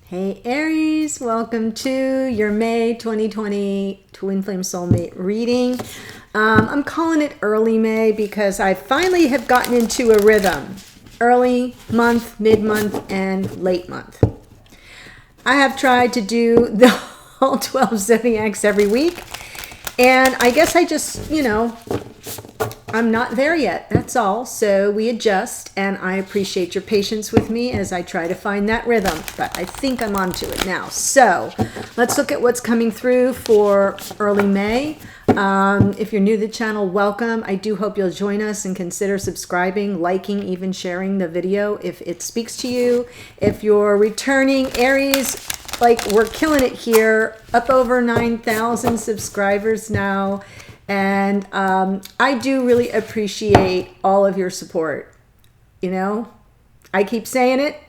Hey Aries, welcome to your May 2020 Twin Flame Soulmate reading. I'm calling it early May because I finally have gotten into a rhythm. Early month, mid-month, and late month. I have tried to do the whole 12 zodiacs every week. And I guess I just, I'm not there yet. That's all. So we adjust, and I appreciate your patience with me as I try to find that rhythm. But I think I'm onto it now. So let's look at what's coming through for early May. If you're new to the channel, welcome. I do hope you'll join us and consider subscribing, liking, even sharing the video if it speaks to you. If you're returning, Aries, we're killing it here, up over 9,000 subscribers now. And I do really appreciate all of your support. I keep saying it,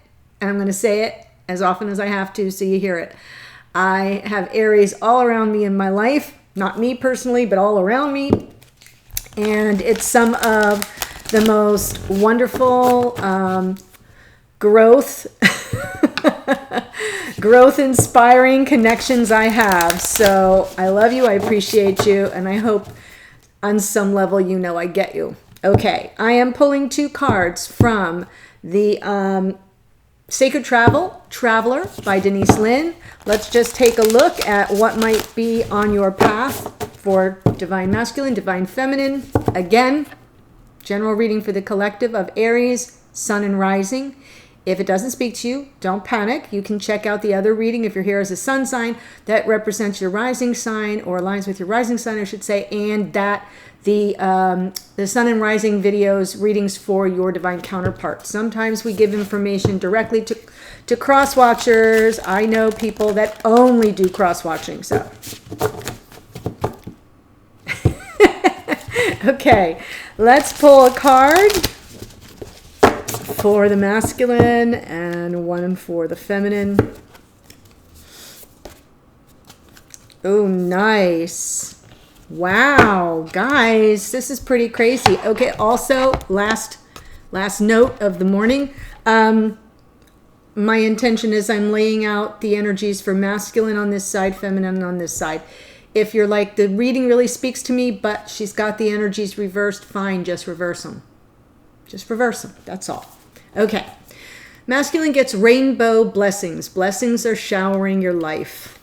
and I'm going to say it as often as I have to so you hear it. I have Aries all around me in my life, not me personally, but all around me. And it's some of the most wonderful growth inspiring connections I have. So I love you, I appreciate you, and I hope on some level I get you. Okay, I am pulling two cards from the Sacred Traveler by Denise Lynn. Let's just take a look at what might be on your path for Divine Masculine, Divine Feminine. Again, general reading for the collective of Aries, Sun and Rising. If it doesn't speak to you, don't panic. You can check out the other reading if you're here as a sun sign that represents your rising sign, or aligns with your rising sign, I should say, and that the sun and rising videos, readings for your divine counterpart. Sometimes we give information directly to cross-watchers. I know people that only do cross-watching, so. Okay, let's pull a card for the masculine and one for the feminine. Oh, nice. Wow, guys, this is pretty crazy. Okay, also, last note of the morning. My intention is I'm laying out the energies for masculine on this side, feminine on this side. If you're like, the reading really speaks to me, but she's got the energies reversed, fine, just reverse them. Just reverse them, that's all. Okay, masculine gets rainbow blessings. Blessings are showering your life.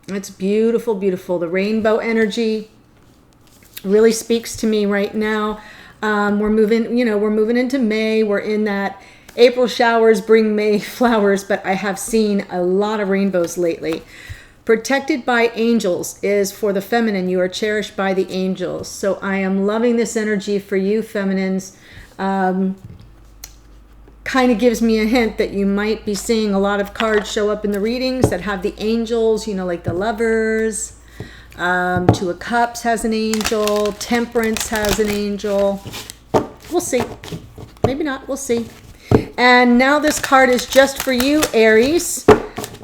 It's beautiful, beautiful. The rainbow energy really speaks to me right now. We're moving into May. We're in that April showers bring May flowers, but I have seen a lot of rainbows lately. Protected by angels is for the feminine. You are cherished by the angels. So I am loving this energy for you, feminines. Kind of gives me a hint that you might be seeing a lot of cards show up in the readings that have the angels, like the Lovers. Two of Cups has an angel. Temperance has an angel. We'll see. Maybe not. We'll see. And now this card is just for you, Aries.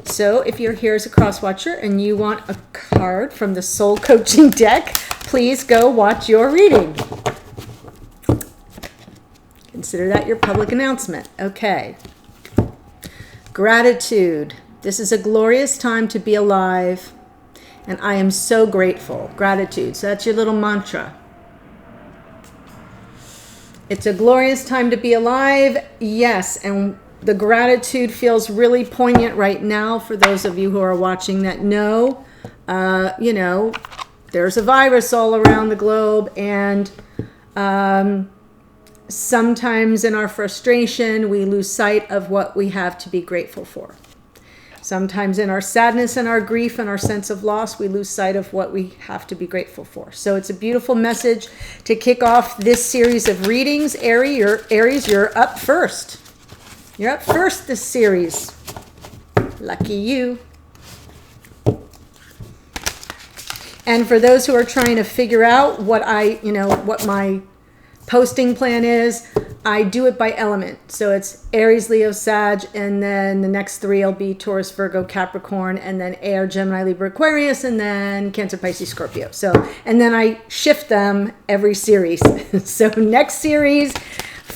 So if you're here as a cross-watcher and you want a card from the Soul Coaching deck, please go watch your reading. Consider that your public announcement. Okay. Gratitude. This is a glorious time to be alive, and I am so grateful. Gratitude. So that's your little mantra. It's a glorious time to be alive. Yes, and the gratitude feels really poignant right now for those of you who are watching that know, there's a virus all around the globe, and sometimes in our frustration, we lose sight of what we have to be grateful for. Sometimes in our sadness and our grief and our sense of loss, we lose sight of what we have to be grateful for. So it's a beautiful message to kick off this series of readings. Aries, you're up first. You're up first this series. Lucky you. And for those who are trying to figure out what my posting plan is, I do it by element. So it's Aries, Leo, Sag, and then the next three will be Taurus, Virgo, Capricorn, and then Air, Gemini, Libra, Aquarius, and then Cancer, Pisces, Scorpio. So, and then I shift them every series. So next series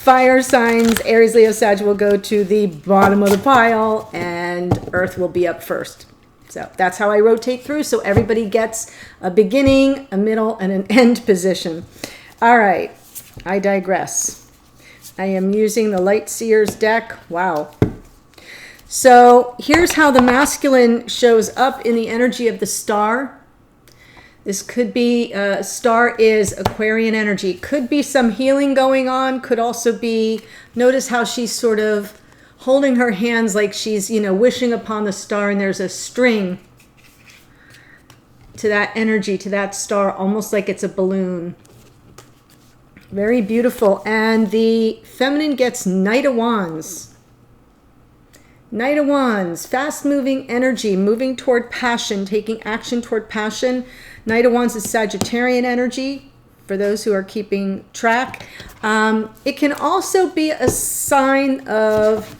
fire signs, Aries, Leo, Sag, will go to the bottom of the pile, and Earth will be up first. So that's how I rotate through, so everybody gets a beginning, a middle, and an end position. All right, I digress. I am using the Light Seers deck. Wow. So here's how the masculine shows up in the energy of the star. This could be, star is Aquarian energy. Could be some healing going on. Could also be, notice how she's sort of holding her hands like she's, wishing upon the star, and there's a string to that energy, to that star, almost like it's a balloon. Very beautiful. And the feminine gets Knight of Wands. Knight of Wands, fast-moving energy, moving toward passion, taking action toward passion. Knight of Wands is Sagittarian energy, for those who are keeping track. It can also be a sign of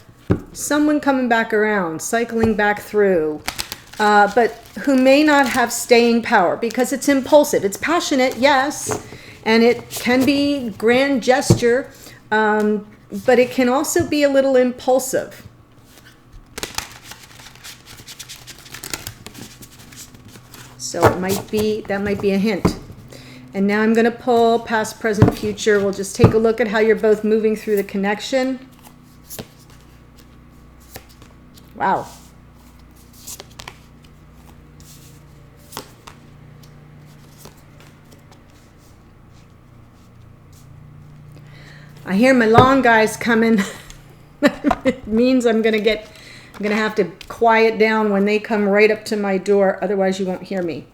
someone coming back around, cycling back through, but who may not have staying power because it's impulsive. It's passionate, yes, and it can be grand gesture, but it can also be a little impulsive. So that might be a hint. And now I'm going to pull past, present, future. We'll just take a look at how you're both moving through the connection. Wow. I hear my long guys coming. It means I'm going to have to quiet down when they come right up to my door. Otherwise, you won't hear me.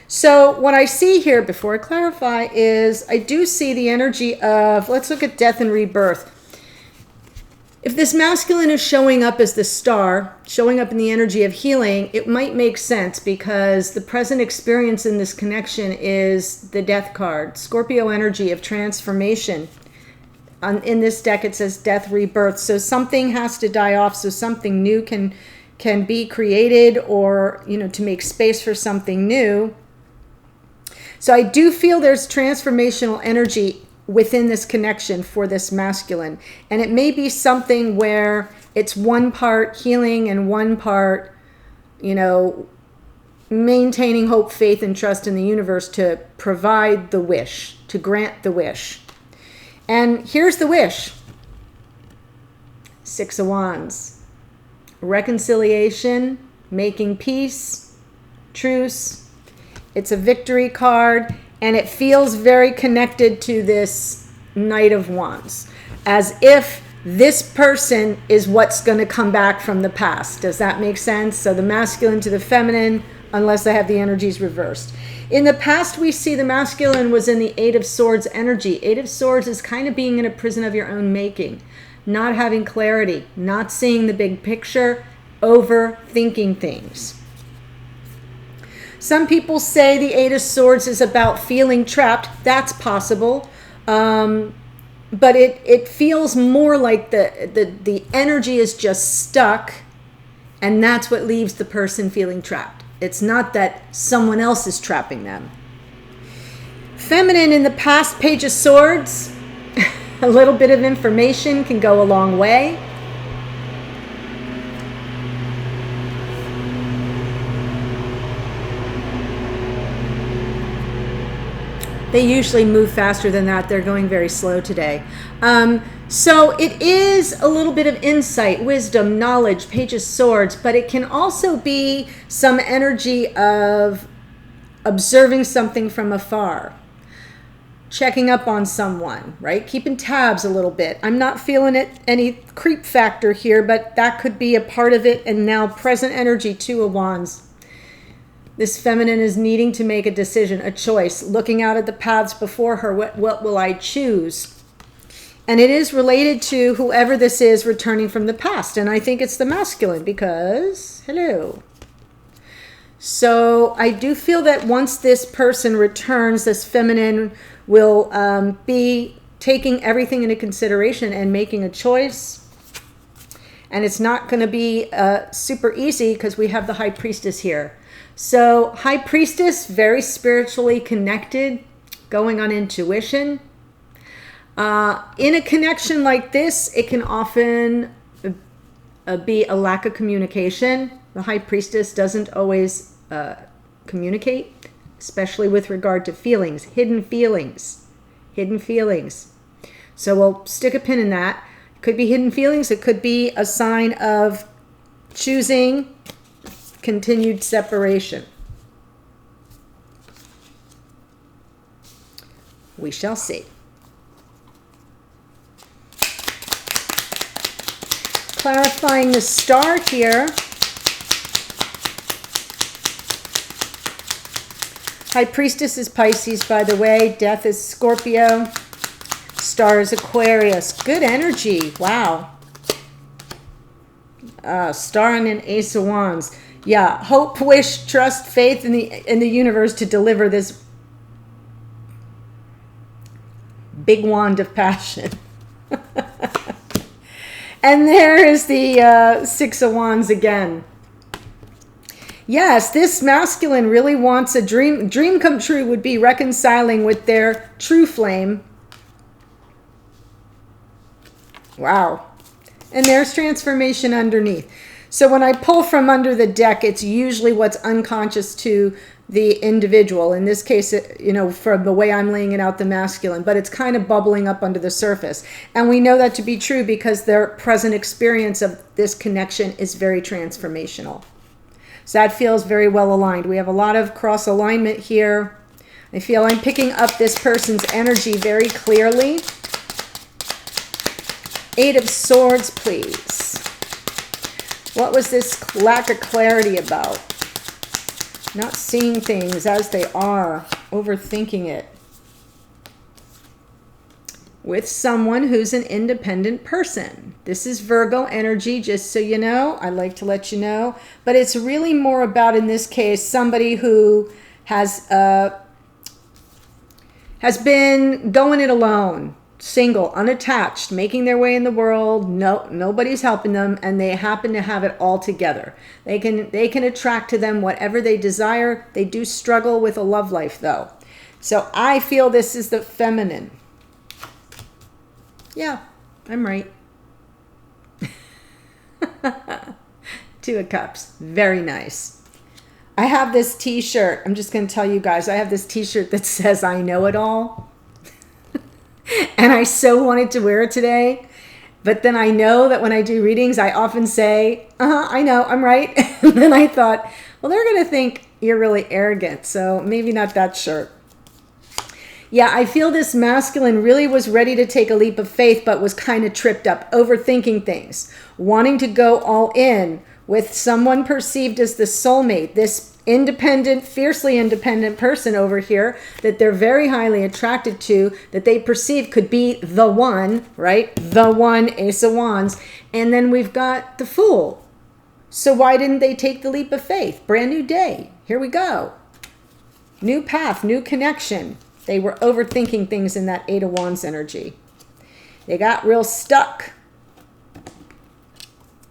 So what I see here, before I clarify, is I do see the energy of, let's look at death and rebirth. If this masculine is showing up as the star, showing up in the energy of healing, it might make sense because the present experience in this connection is the death card, Scorpio energy of transformation. In this deck, it says death, rebirth. So something has to die off so something new can be created, or, to make space for something new. So I do feel there's transformational energy within this connection for this masculine. And it may be something where it's one part healing and one part, maintaining hope, faith, and trust in the universe to provide the wish, to grant the wish. And here's the wish. 6 of Wands. Reconciliation, making peace, truce. It's a victory card, and it feels very connected to this Knight of Wands, as if this person is what's going to come back from the past. Does that make sense? So the masculine to the feminine, unless I have the energies reversed. In the past, we see the masculine was in the 8 of Swords energy. 8 of Swords is kind of being in a prison of your own making, not having clarity, not seeing the big picture, overthinking things. Some people say the 8 of Swords is about feeling trapped. That's possible. But it feels more like the energy is just stuck, and that's what leaves the person feeling trapped. It's not that someone else is trapping them. Feminine in the past, Page of Swords. A little bit of information can go a long way. They usually move faster than that. They're going very slow today. So it is a little bit of insight, wisdom, knowledge, Page of Swords, but it can also be some energy of observing something from afar, checking up on someone, right? Keeping tabs a little bit. I'm not feeling any creep factor here, but that could be a part of it. And now present energy, 2 of Wands. This feminine is needing to make a decision, a choice, looking out at the paths before her. What will I choose? And it is related to whoever this is returning from the past. And I think it's the masculine because, hello. So I do feel that once this person returns, this feminine will be taking everything into consideration and making a choice. And it's not going to be super easy because we have the High Priestess here. So High Priestess, very spiritually connected, going on intuition. In a connection like this, it can often be a lack of communication. The High Priestess doesn't always communicate, especially with regard to feelings, hidden feelings, hidden feelings. So we'll stick a pin in that. It could be hidden feelings. It could be a sign of choosing continued separation. We shall see. Clarifying the star here. High Priestess is Pisces, by the way. Death is Scorpio. Star is Aquarius. Good energy. Wow. Star and an Ace of Wands. Yeah. Hope, wish, trust, faith in the universe to deliver this big wand of passion. And there is the Six of Wands again. Yes, this masculine really wants a dream. Dream come true would be reconciling with their true flame. Wow. And there's transformation underneath. So when I pull from under the deck, it's usually what's unconscious to the individual. In this case, you know, from the way I'm laying it out, the masculine, but it's kind of bubbling up under the surface. And we know that to be true because their present experience of this connection is very transformational. So that feels very well aligned. We have a lot of cross alignment here. I feel I'm picking up this person's energy very clearly. Eight of Swords, please. What was this lack of clarity about? Not seeing things as they are, overthinking it. With someone who's an independent person. This is Virgo energy, just so you know. I like to let you know. But it's really more about, in this case, somebody who has been going it alone. Single, unattached, making their way in the world. Nobody's helping them, and they happen to have it all together. They can attract to them whatever they desire. They do struggle with a love life, though. So I feel this is the feminine. Yeah, I'm right. Two of Cups, very nice. I have this t-shirt. I'm just going to tell you guys, I have this t-shirt that says I know it all. And I so wanted to wear it today. But then I know that when I do readings, I often say, I know, I'm right. And then I thought, well, they're going to think you're really arrogant. So maybe not that shirt. Yeah, I feel this masculine really was ready to take a leap of faith, but was kind of tripped up, overthinking things, wanting to go all in with someone perceived as the soulmate, this independent, fiercely independent person over here that they're very highly attracted to, that they perceive could be the one, right? The one, Ace of Wands. And then we've got the Fool. So why didn't they take the leap of faith? Brand new day. Here we go. New path, new connection. They were overthinking things in that Eight of Wands energy. They got real stuck.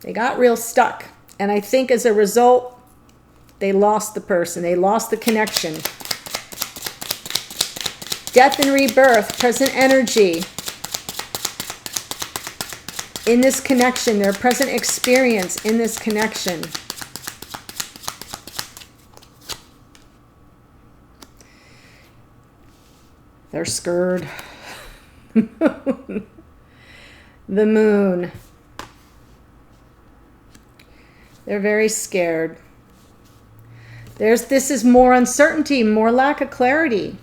They got real stuck. And I think as a result, they lost the person. They lost the connection. Death and rebirth, present energy. In this connection, their present experience in this connection. They're scared. The Moon. They're very scared. This is more uncertainty, more lack of clarity.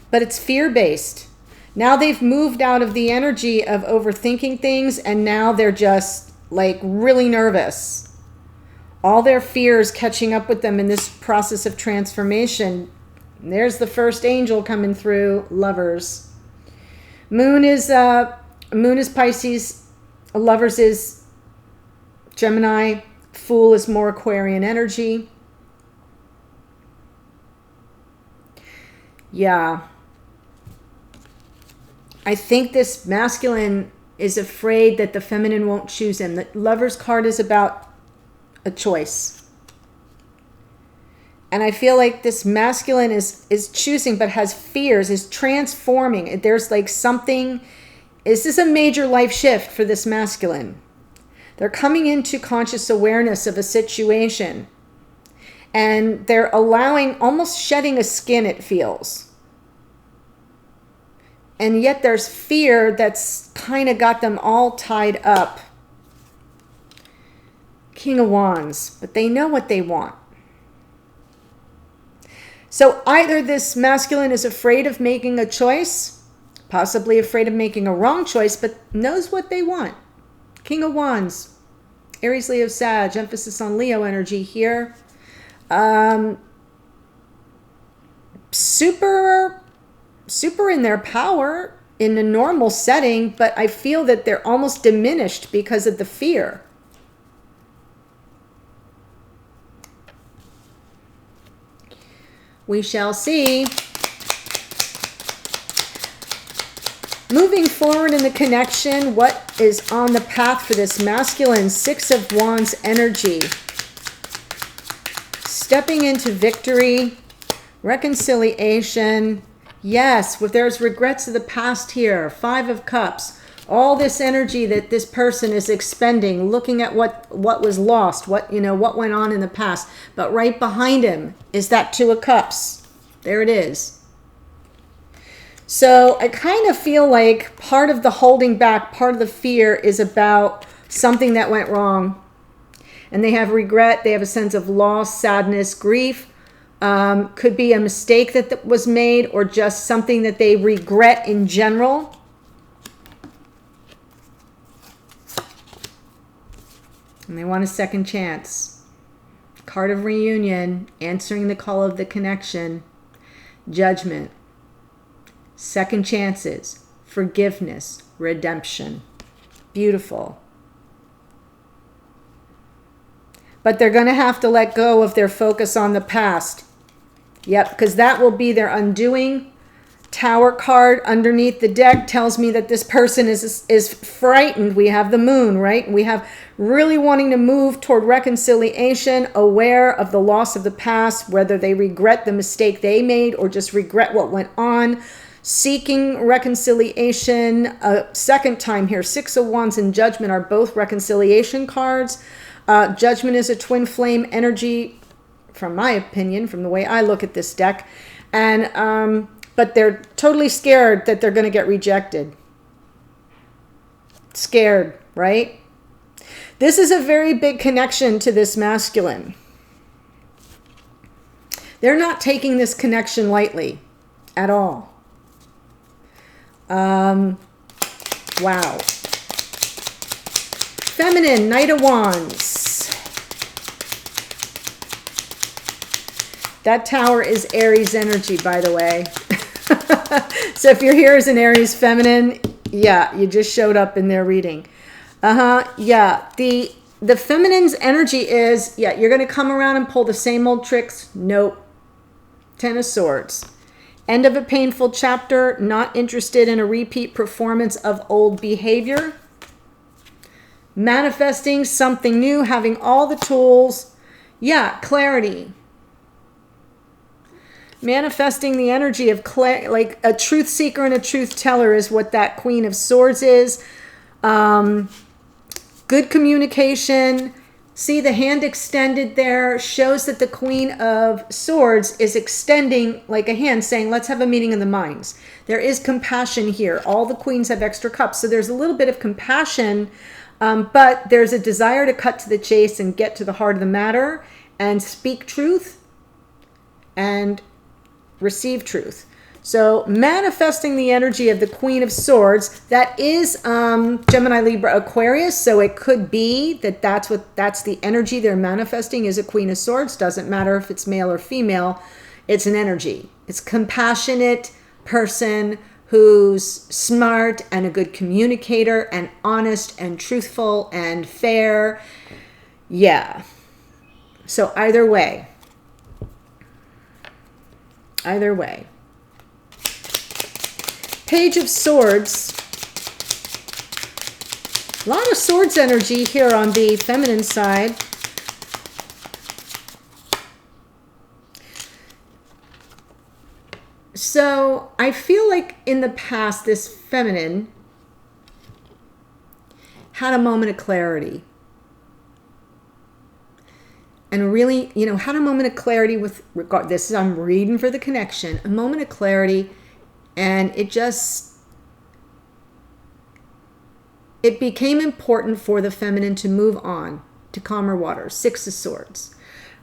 But it's fear-based. Now they've moved out of the energy of overthinking things, and now they're just like really nervous. All their fears catching up with them in this process of transformation. There's the first angel coming through, Lovers. Moon is Pisces, Lovers is Gemini, Fool is more Aquarian energy. Yeah. I think this masculine is afraid that the feminine won't choose him. The Lover's card is about a choice. And I feel like this masculine is choosing, but has fears, is transforming. There's like something, this is a major life shift for this masculine. They're coming into conscious awareness of a situation. And they're allowing, almost shedding a skin, it feels. And yet there's fear that's kind of got them all tied up. King of Wands, but they know what they want. So either this masculine is afraid of making a choice, possibly afraid of making a wrong choice, but knows what they want. King of Wands, Aries, Leo, Sag, emphasis on Leo energy here. Super in their power in a normal setting, but I feel that they're almost diminished because of the fear. We shall see. Moving forward in the connection, what is on the path for this masculine? Six of Wands energy. Stepping into victory, reconciliation. Yes, there's regrets of the past here. Five of Cups. All this energy that this person is expending, looking at what was lost, what went on in the past. But right behind him is that Two of Cups. There it is. So I kind of feel like part of the holding back, part of the fear is about something that went wrong. And they have regret. They have a sense of loss, sadness, grief. Could be a mistake that was made, or just something that they regret in general. And they want a second chance. Card of reunion, answering the call of the connection. Judgment. Second chances. Forgiveness. Redemption. Beautiful. But they're going to have to let go of their focus on the past. Yep, because that will be their undoing. Tower card underneath the deck tells me that this person is frightened. We have the moon, right? We have really wanting to move toward reconciliation, aware of the loss of the past, whether they regret the mistake they made or just regret what went on. Seeking reconciliation a second time here. Six of Wands and Judgment are both reconciliation cards. Judgment is a twin flame energy, from my opinion, from the way I look at this deck. And but they're totally scared that they're going to get rejected. Scared, right? This is a very big connection to this masculine. They're not taking this connection lightly at all. Wow. Feminine, Knight of Wands. That tower is Aries energy, by the way. So if you're here as an Aries feminine, yeah, you just showed up in their reading. Yeah, the feminine's energy is, yeah, you're going to come around and pull the same old tricks. Nope. Ten of Swords. End of a painful chapter, not interested in a repeat performance of old behavior. Manifesting something new, having all the tools. Yeah, clarity. Manifesting the energy of like a truth seeker and a truth teller is what that Queen of Swords is. Good communication. See the hand extended there shows that the Queen of Swords is extending like a hand saying, let's have a meeting of the minds. There is compassion here. All the queens have extra cups. So there's a little bit of compassion, but there's a desire to cut to the chase and get to the heart of the matter and speak truth and receive truth. So manifesting the energy of the Queen of Swords, that is Gemini, Libra, Aquarius. So it could be that that's the energy they're manifesting is a Queen of Swords. Doesn't matter if it's male or female. It's an energy. It's compassionate person who's smart and a good communicator and honest and truthful and fair. Yeah. So either way. Either way. Page of Swords. A lot of swords energy here on the feminine side. So I feel like in the past, this feminine had a moment of clarity. And really, you know, had a moment of clarity with regard, this is, I'm reading for the connection, a moment of clarity, and it became important for the feminine to move on to calmer waters. Six of Swords,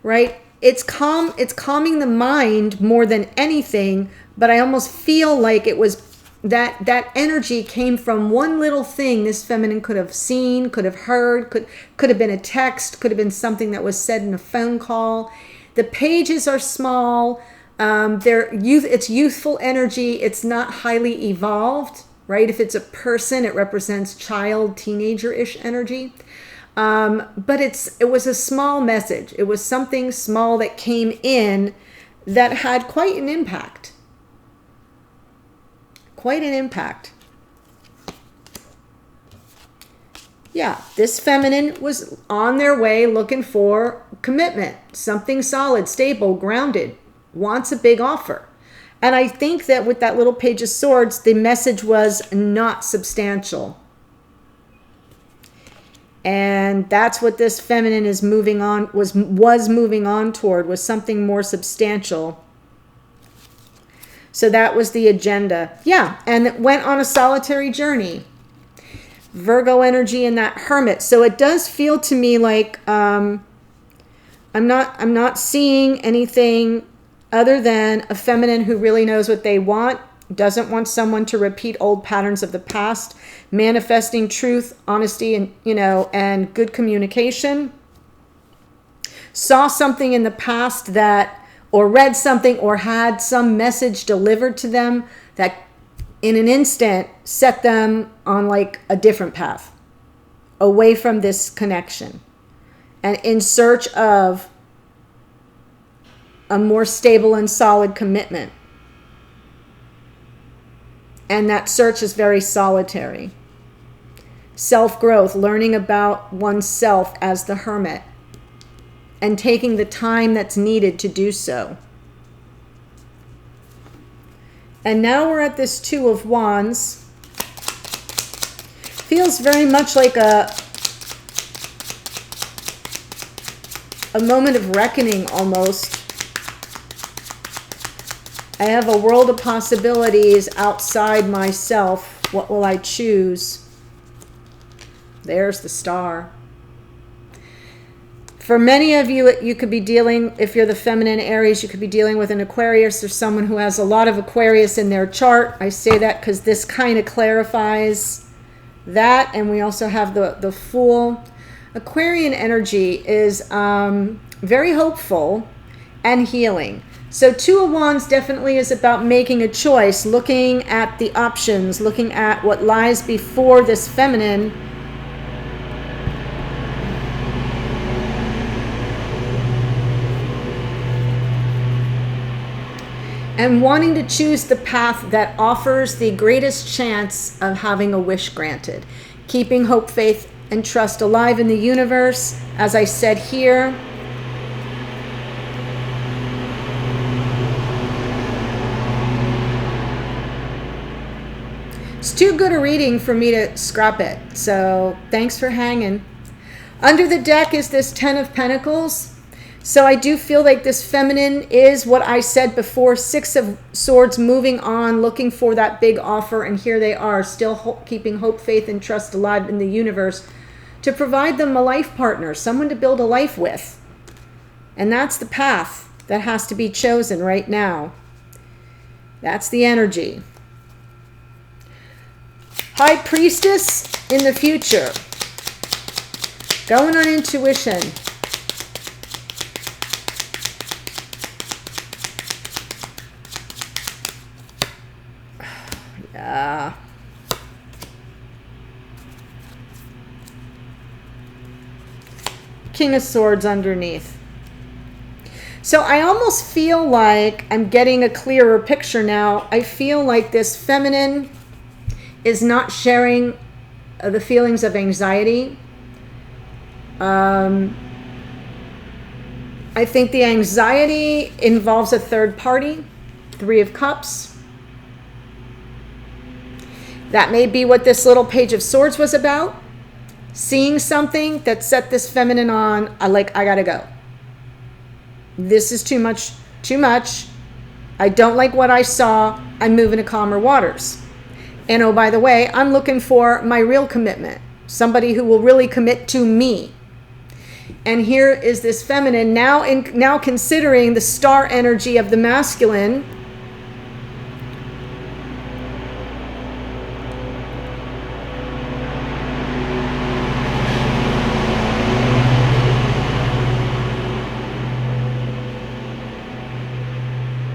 right? It's calming the mind more than anything, but I almost feel like it was that energy came from one little thing this feminine could have seen, could have heard, could have been a text, could have been something that was said in a phone call. The pages are small. It's youthful energy. It's not highly evolved, right? If it's a person, it represents child, teenager-ish energy. But it was a small message. It was something small that came in that had quite an impact. Quite an impact. Yeah, this feminine was on their way looking for commitment, something solid, stable, grounded, wants a big offer. And I think that with that little Page of Swords, the message was not substantial. And that's what this feminine is moving on, was moving on toward, was something more substantial. So that was the agenda. Yeah, and it went on a solitary journey. Virgo energy and that Hermit. So it does feel to me like I'm not seeing anything other than a feminine who really knows what they want, doesn't want someone to repeat old patterns of the past, manifesting truth, honesty, and and good communication. Saw something in the past that, or read something, or had some message delivered to them that in an instant set them on like a different path, away from this connection, and in search of a more stable and solid commitment. And that search is very solitary. Self-growth, learning about oneself as the Hermit, and taking the time that's needed to do so. And now we're at this Two of Wands. Feels very much like a moment of reckoning almost. I have a world of possibilities outside myself. What will I choose? There's the Star. For many of you, you could be dealing, if you're the feminine Aries, you could be dealing with an Aquarius or someone who has a lot of Aquarius in their chart. I say that because this kind of clarifies that. And we also have the Fool. Aquarian energy is very hopeful and healing. So Two of Wands definitely is about making a choice, looking at the options, looking at what lies before this feminine. And wanting to choose the path that offers the greatest chance of having a wish granted. Keeping hope, faith, and trust alive in the universe, as I said here. It's too good a reading for me to scrap it, so thanks for hanging. Under the deck is this Ten of Pentacles. So I do feel like this feminine is what I said before, Six of Swords, moving on, looking for that big offer, and here they are, still keeping hope, faith, and trust alive in the universe to provide them a life partner, someone to build a life with. And that's the path that has to be chosen right now. That's the energy. High Priestess in the future. Going on intuition. Yeah. King of Swords underneath. So I almost feel like I'm getting a clearer picture now. I feel like this feminine is not sharing the feelings of anxiety. I think the anxiety involves a third party. Three of Cups. That may be what this little Page of Swords was about. Seeing something that set this feminine on, I gotta go. This is too much. I don't like what I saw. I'm moving to calmer waters. And oh, by the way, I'm looking for my real commitment. Somebody who will really commit to me. And here is this feminine now considering the star energy of the masculine.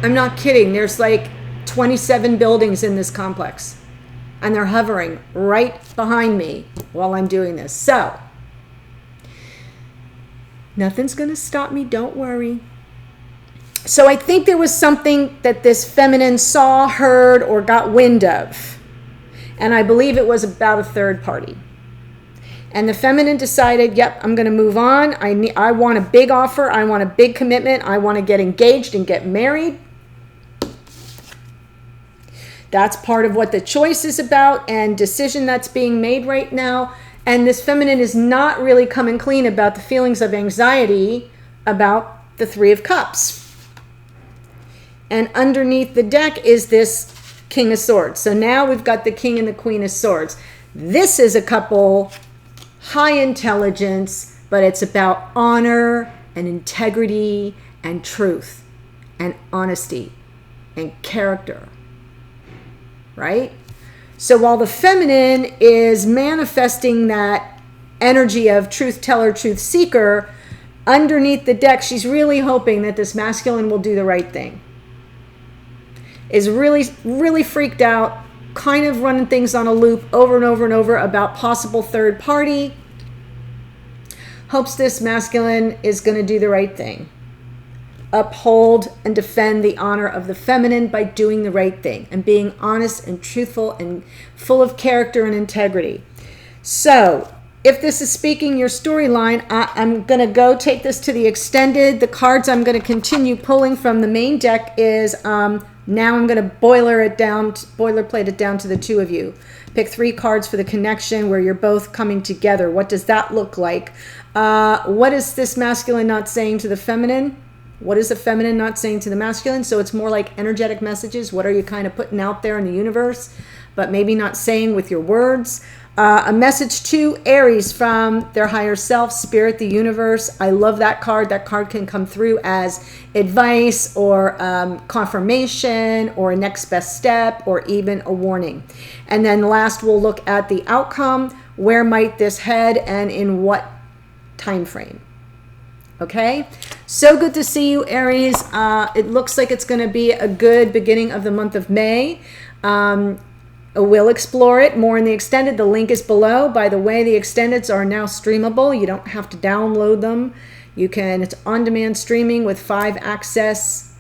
I'm not kidding. There's like 27 buildings in this complex, and they're hovering right behind me while I'm doing this. So nothing's going to stop me. Don't worry. So I think there was something that this feminine saw, heard, or got wind of. And I believe it was about a third party. And the feminine decided, yep, I'm going to move on. I want a big offer. I want a big commitment. I want to get engaged and get married. That's part of what the choice is about and decision that's being made right now. And this feminine is not really coming clean about the feelings of anxiety about the Three of Cups. And underneath the deck is this King of Swords. So now we've got the King and the Queen of Swords. This is a couple high intelligence, but it's about honor and integrity and truth and honesty and character. Right? So while the feminine is manifesting that energy of truth teller, truth seeker, underneath the deck, she's really hoping that this masculine will do the right thing. Is really, really freaked out, kind of running things on a loop over and over and over about possible third party. Hopes this masculine is going to do the right thing. Uphold and defend the honor of the feminine by doing the right thing and being honest and truthful and full of character and integrity. So if this is speaking your storyline, I'm going to go take this to the extended. The cards I'm going to continue pulling from the main deck is now I'm going to boilerplate it down to the two of you. Pick 3 cards for the connection where you're both coming together. What does that look like? What is this masculine not saying to the feminine? What is the feminine not saying to the masculine? So it's more like energetic messages. What are you kind of putting out there in the universe, but maybe not saying with your words? A message to Aries from their higher self, spirit, the universe. I love that card. That card can come through as advice or confirmation or a next best step or even a warning. And then last, we'll look at the outcome. Where might this head and in what time frame? Okay, so good to see you, Aries. It looks like it's going to be a good beginning of the month of May. We'll explore it more in the extended. The link is below. By the way, the extendeds are now streamable. You don't have to download them. It's on-demand streaming with 5 access.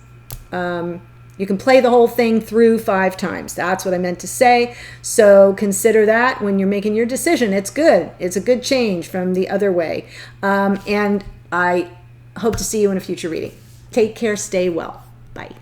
You can play the whole thing through 5 times. That's what I meant to say. So consider that when you're making your decision. It's good. It's a good change from the other way. And I hope to see you in a future reading. Take care. Stay well. Bye.